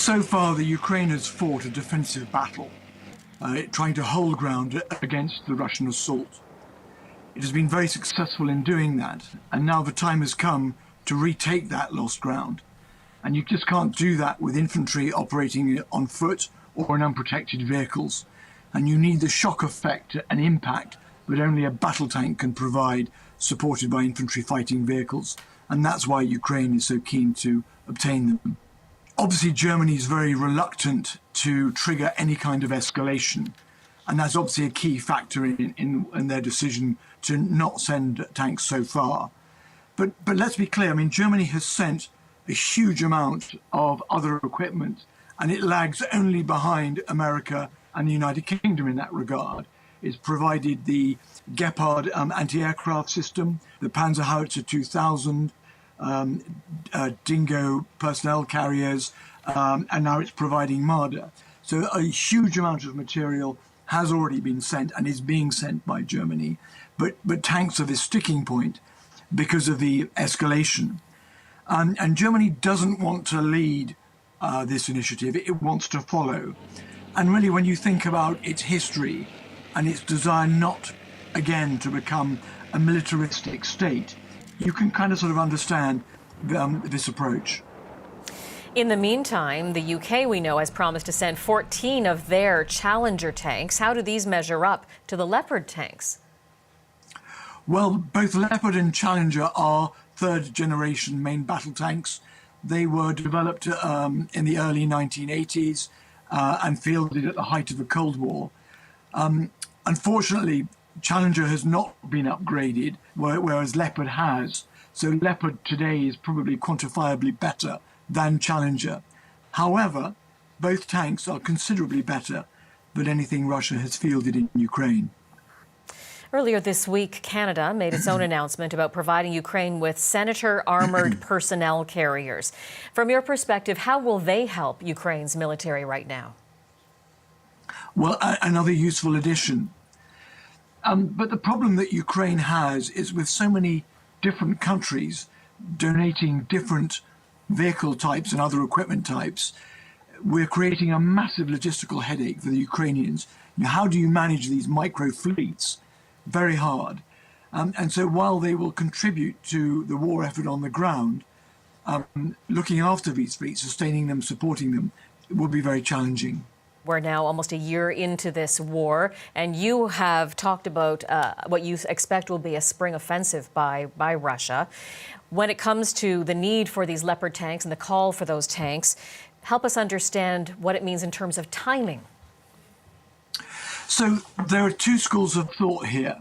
so far, the Ukraine has fought a defensive battle, trying to hold ground against the Russian assault. It has been very successful in doing that, and now the time has come to retake that lost ground. And you just can't do that with infantry operating on foot or in unprotected vehicles. And you need the shock effect and impact that only a battle tank can provide, supported by infantry fighting vehicles. And that's why Ukraine is so keen to obtain them. Obviously, Germany is very reluctant to trigger any kind of escalation. And that's obviously a key factor in their decision to not send tanks so far. But let's be clear, I mean, Germany has sent a huge amount of other equipment, and it lags only behind America and the United Kingdom in that regard. It's provided the Gepard anti-aircraft system, the Panzerhowitzer 2000, Dingo personnel carriers, and now it's providing Marder. So a huge amount of material has already been sent and is being sent by Germany. But tanks are the sticking point because of the escalation. And Germany doesn't want to lead this initiative, it wants to follow. And really, when you think about its history and its desire not, again, to become a militaristic state, you can kind of sort of understand this approach. In the meantime, the UK, we know, has promised to send 14 of their Challenger tanks. How do these measure up to the Leopard tanks? Well, both Leopard and Challenger are third-generation main battle tanks. They were developed in the early 1980s and fielded at the height of the Cold War. Unfortunately, Challenger has not been upgraded, whereas Leopard has. So Leopard today is probably quantifiably better than Challenger. However, both tanks are considerably better than anything Russia has fielded in Ukraine. Earlier this week, Canada made its own announcement about providing Ukraine with Senator armored personnel carriers. From your perspective, how will they help Ukraine's military right now? Well, another useful addition. But the problem that Ukraine has is with so many different countries donating different vehicle types and other equipment types, we're creating a massive logistical headache for the Ukrainians. Now, how do you manage these micro fleets? Very hard. And so while they will contribute to the war effort on the ground, looking after these fleets, sustaining them, supporting them, it will be very challenging. We're now almost a year into this war, and you have talked about what you expect will be a spring offensive by Russia. When it comes to the need for these Leopard tanks and the call for those tanks, help us understand what it means in terms of timing. So there are two schools of thought here.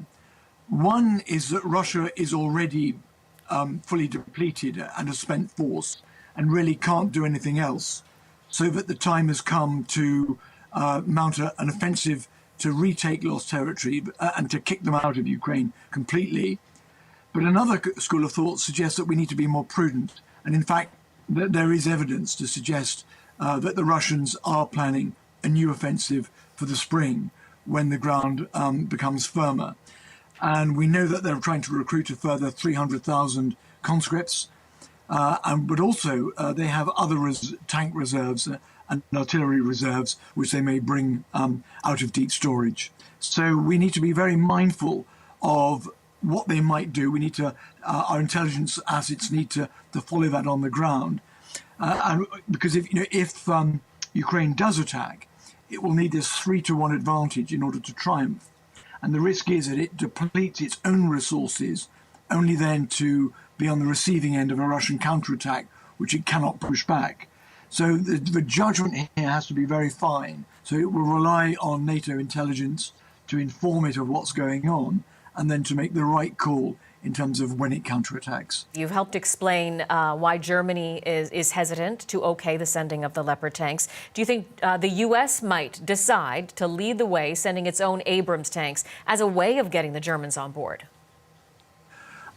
One is that Russia is already fully depleted and a spent force and really can't do anything else, so that the time has come to mount an offensive to retake lost territory and to kick them out of Ukraine completely. But another school of thought suggests that we need to be more prudent. And in fact, there is evidence to suggest that the Russians are planning a new offensive for the spring when the ground becomes firmer. And we know that they're trying to recruit a further 300,000 conscripts. But also they have other tank reserves and artillery reserves, which they may bring out of deep storage. So we need to be very mindful of what they might do. We need to, our intelligence assets need to follow that on the ground. And because if Ukraine does attack, it will need this 3-to-1 advantage in order to triumph. And the risk is that it depletes its own resources, only then to be on the receiving end of a Russian counterattack, which it cannot push back. So the judgment here has to be very fine. So it will rely on NATO intelligence to inform it of what's going on, and then to make the right call in terms of when it counterattacks. You've helped explain why Germany is hesitant to okay the sending of the Leopard tanks. Do you think the U.S. might decide to lead the way, sending its own Abrams tanks as a way of getting the Germans on board?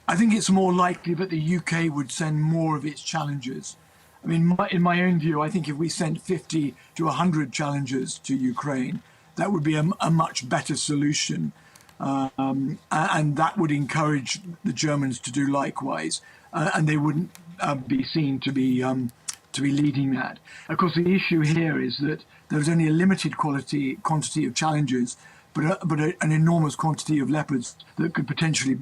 I think it's more likely that the UK would send more of its Challengers. I mean, in my own view, I think if we sent 50 to 100 Challengers to Ukraine, that would be a much better solution. And that would encourage the Germans to do likewise. And they wouldn't be seen to be to be leading that. Of course, the issue here is that there's only a limited quantity of challengers, but an enormous quantity of leopards that could potentially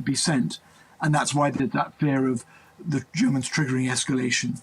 be sent. And that's why there's that fear of the Germans triggering escalation.